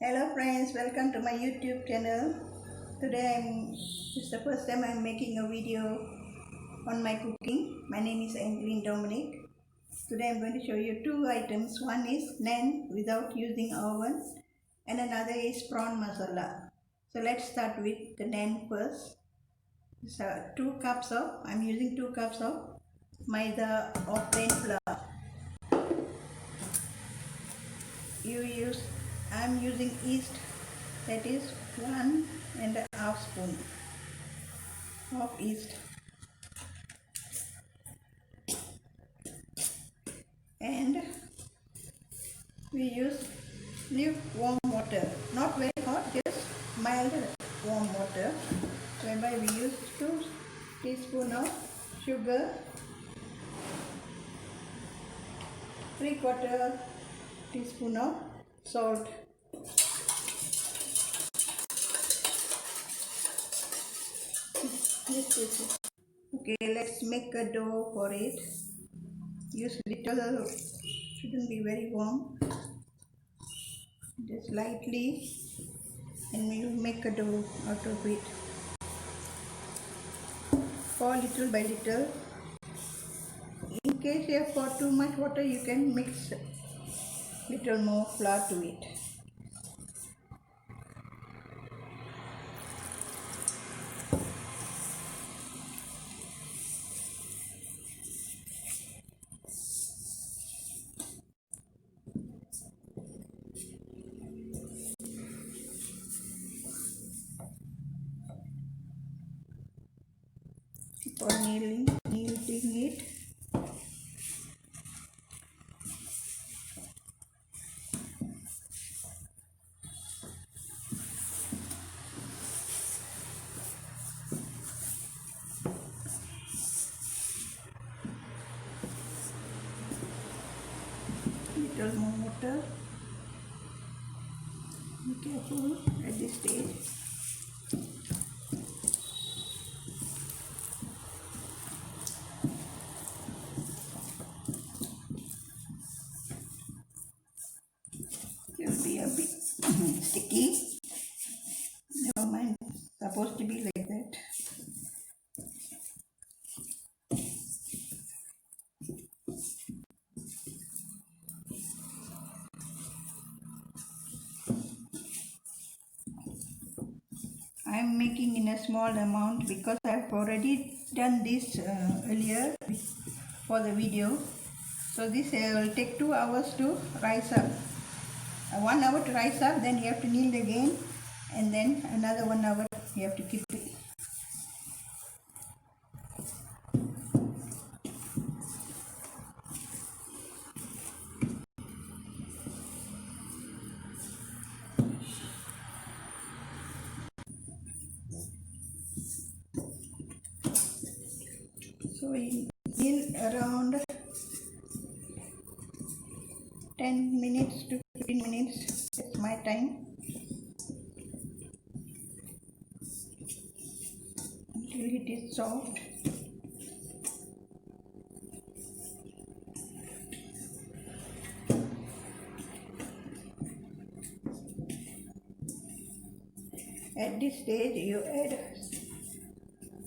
Hello friends, welcome to my YouTube channel. It's the first time I'm making a video on my cooking. My name is Angeline Dominic. Today I'm going to show you two items. One is naan without using oven and another is prawn masala. So let's start with the naan first. So I'm using 2 cups of maida or plain flour. I'm using yeast, that is 1.5 spoon of yeast, and we use lukewarm water, not very hot, just mild warm water, whereby we use 2 teaspoons of sugar, 3/4 teaspoon of salt. This is it. Okay, let's make a dough for it. Use little, shouldn't be very warm, just lightly, and you make a dough out of it. Pour little by little. In case you have got too much water, you can mix little more flour to it. For kneading it. Little more water. Be careful at this stage. It will be a bit sticky. Never mind, it's supposed to be like that. I'm making in a small amount because I've already done this earlier for the video. So this will take 2 hours to rise up. 1 hour to rise up, then you have to knead again, and then another 1 hour you have to keep it. So we knead around 10 minutes to 15 minutes, that's my time, until it is soft. At this stage you add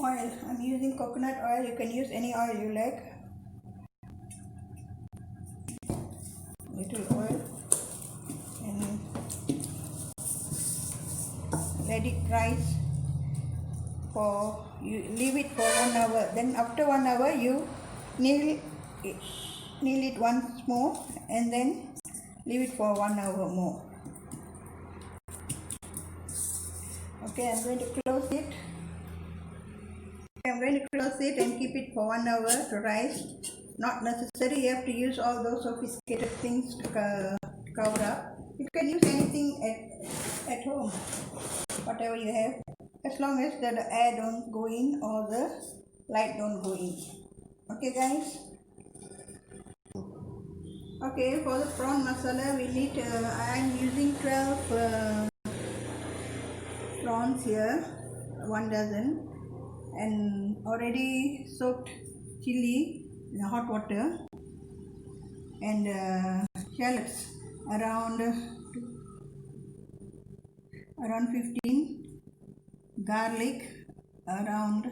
oil. I'm using coconut oil, you can use any oil you like. Little oil, and let it rise you leave it for 1 hour. Then after 1 hour you knead it once more, and then leave it for 1 hour more. Okay, I'm going to close it. I'm going to close it and keep it for 1 hour to rise. Not necessary you have to use all those sophisticated things to cover up. You can use anything at home, whatever you have, as long as the air don't go in or the light don't go in. Okay guys. Okay, for the prawn masala we need, I'm using 12 prawns here, 1 dozen, and already soaked chili in hot water, and shallots around around 15, garlic around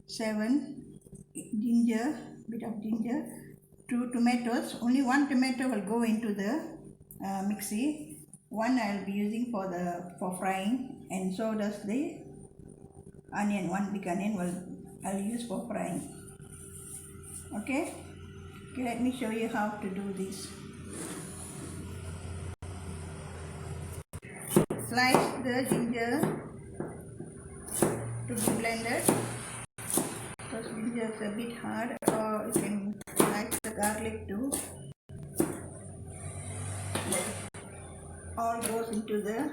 7, ginger, bit of ginger, 2 tomatoes. Only 1 tomato will go into the mixie. One I will be using for frying, and so does the onion. 1 big onion I'll use for frying. Okay, let me show you how to do this. Slice the ginger to be blended, because ginger is a bit hard, or you can slice the garlic too. All goes into the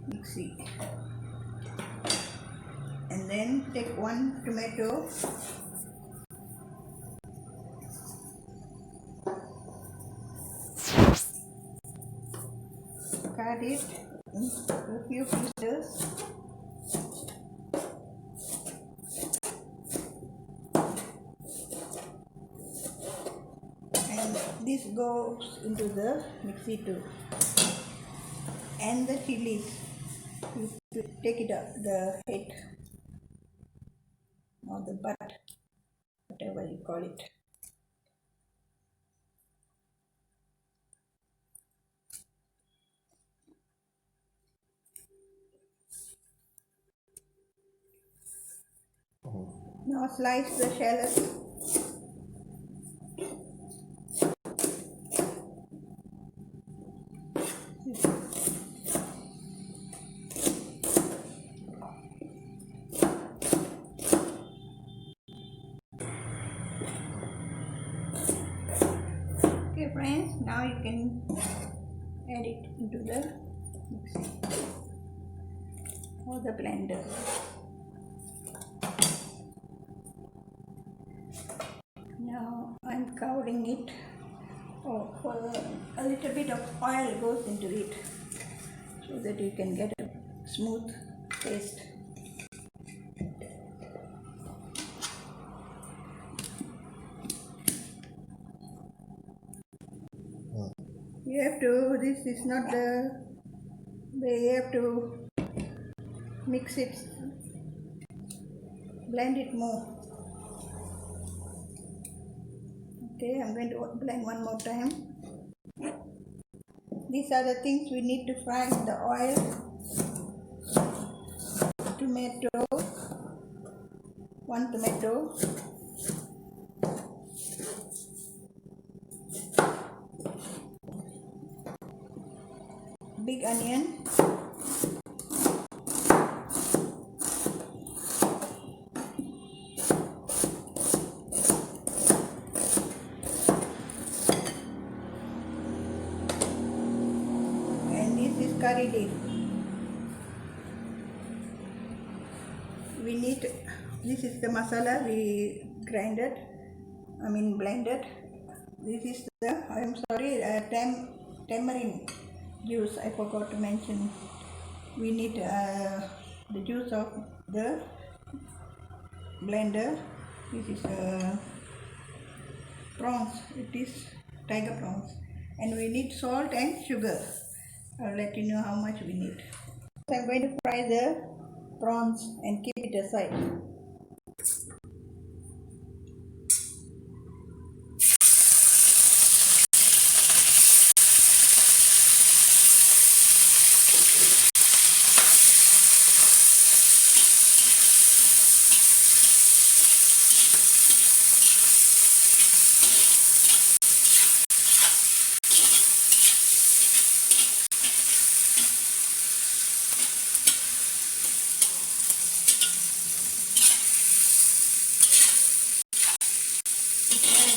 mixie, and then take 1 tomato, cut it into a few pieces, and this goes into the mixie too. And the chilies, you take it out, the head or the butt, whatever you call it. Now slice the shallots. Okay friends, now you can add it into the mixie or the blender. Now I'm covering it. For a little bit of oil goes into it, so that you can get a smooth paste. You have to, this is not the way, you have to mix it, blend it more. Okay, I'm going to blend one more time. These are the things we need to fry in the oil. Tomato, 1 tomato, big onion, and this is curry leaf. We need, this is the masala we blended. This is the, I'm sorry, tamarind juice, I forgot to mention. We need the juice of the blender. This is prawns, it is tiger prawns, and we need salt and sugar. I'll let you know how much we need. So I'm going to fry the prawns and keep it aside.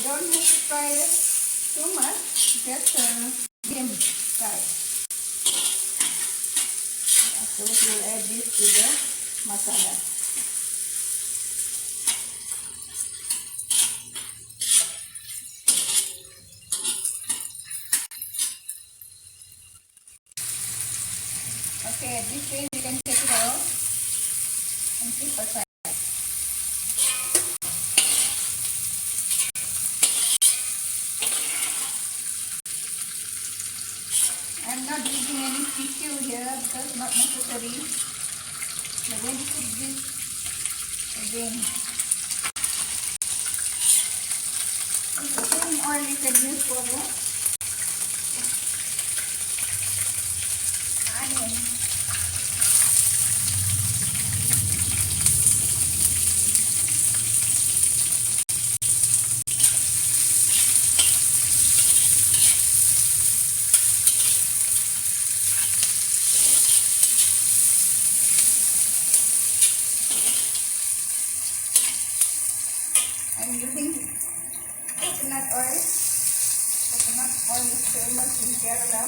Don't have to fry it too much, just medium fry. So we'll add this to the masala. Okay, at this stage you can take it out and keep aside. I'm I'm not using any tissue here because not necessary. We're going to cook this again. It's the same oil you can use for the onion. I'm using coconut oil. Coconut oil is famous in Kerala.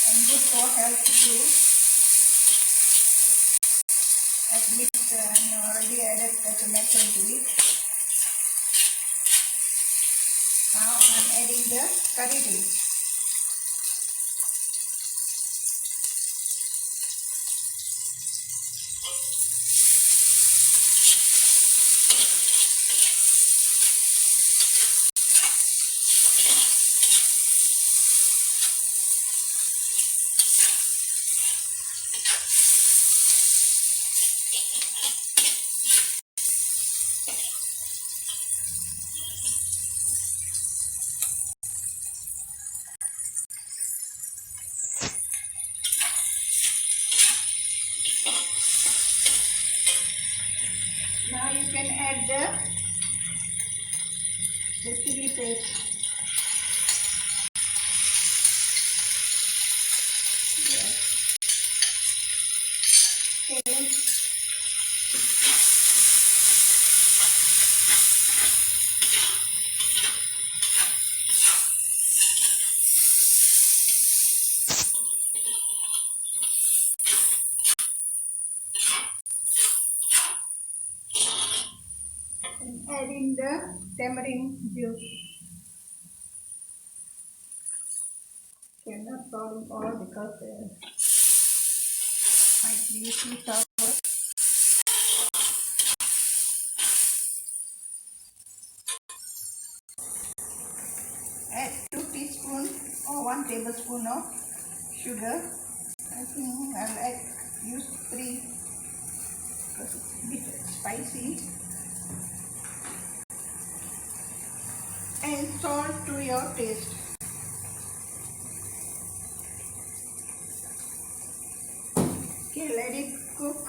And good for health too. At least I already added the tomato to it. Now I'm adding the curry leaves. Now you can add the chili paste. Yes. Okay. And add in the tamarind juice. Okay, not pouring all because might be too sour. Add 2 teaspoons or 1 tablespoon of sugar. I think I'll use 3 because it's a bit spicy. And salt to your taste. Okay, let it cook.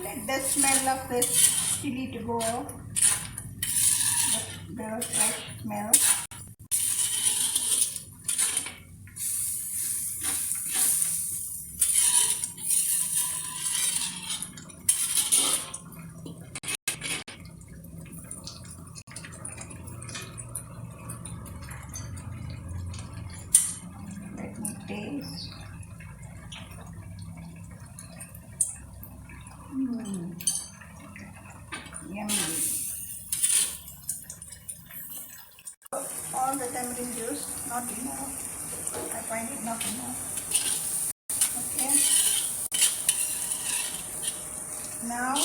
Let the smell of the chili to go out. The fresh smell. Let me taste. Yummy. All the tamarind juice, not enough. I find it not enough. Okay. Now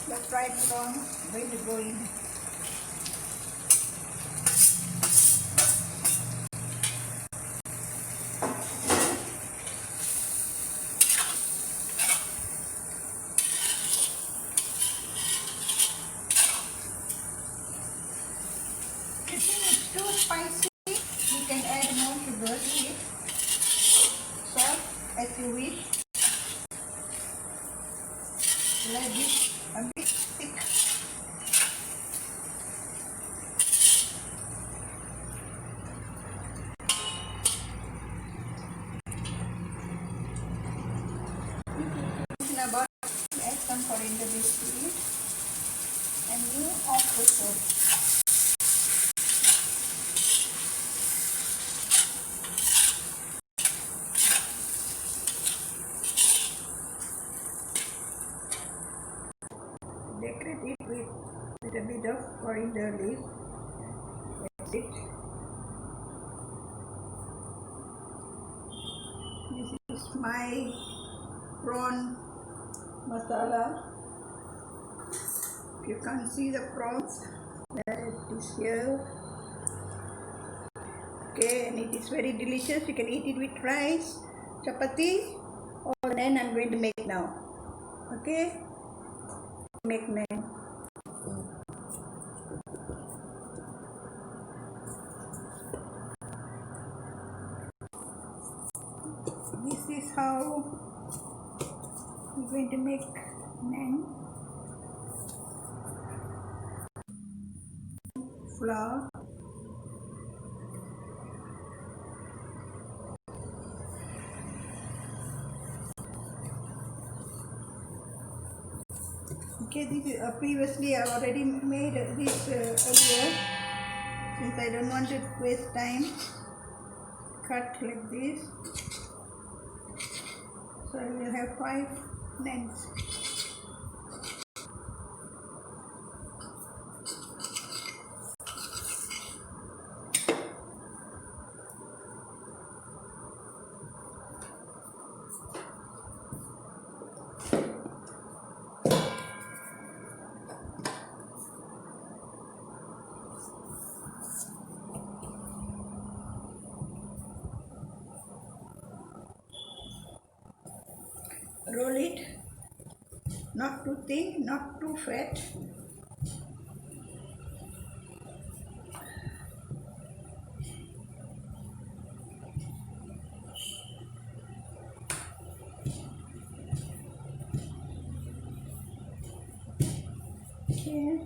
the fried prawn will go in. If it's too spicy, you can add more sugar to it. Salt as you wish. Let it a bit thick. little bit of coriander leaf. That's it. This is my prawn masala. If you can't see the prawns, that is here. Okay, and it is very delicious. You can eat it with rice, chapati, or naan I'm going to make now. Okay, make naan. This is how we're going to make naan. Flour. Okay, this is previously I already made this earlier. Since I don't want to waste time, cut like this. So I will have 5 naans. Roll it, not too thin, not too fat. Okay.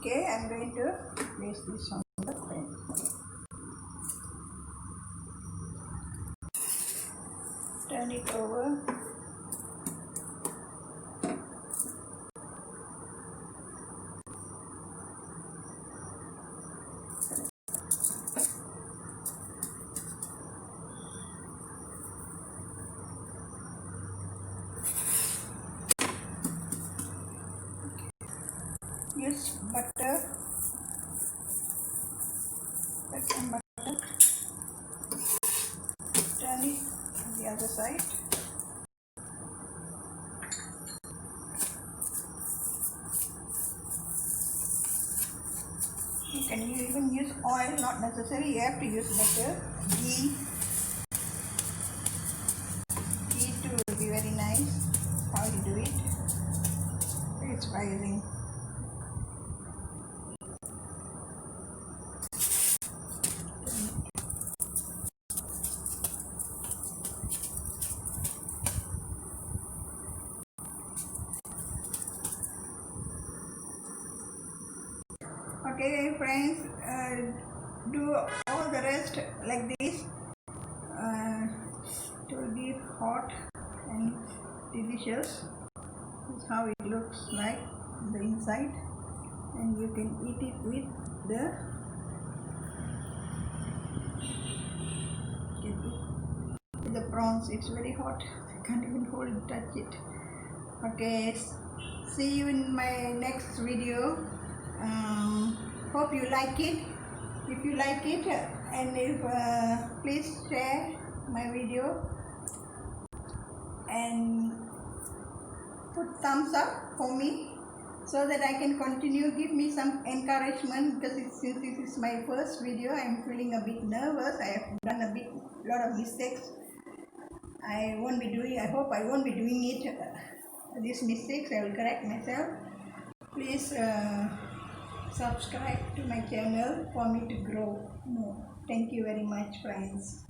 Okay, I'm going to place this on the pan. Turn it over. Use butter. Put some butter. Turn it on the other side. You can even use oil, not necessary. You have to use butter. Ghee. Ghee too will be very nice. How you do it? It's rising. Okay friends, do all the rest like this. It will be hot and delicious. This is how it looks like on the inside, and you can eat it with the prawns. It's very hot. I can't even hold it, touch it. Okay, see you in my next video. Hope you like it. If you like it, and if please share my video and put thumbs up for me so that I can continue. Give me some encouragement, because since this is my first video, I am feeling a bit nervous. I have done a lot of mistakes. I hope I won't be doing it. These mistakes I will correct myself. Please subscribe to my channel for me to grow more. Thank you very much, friends.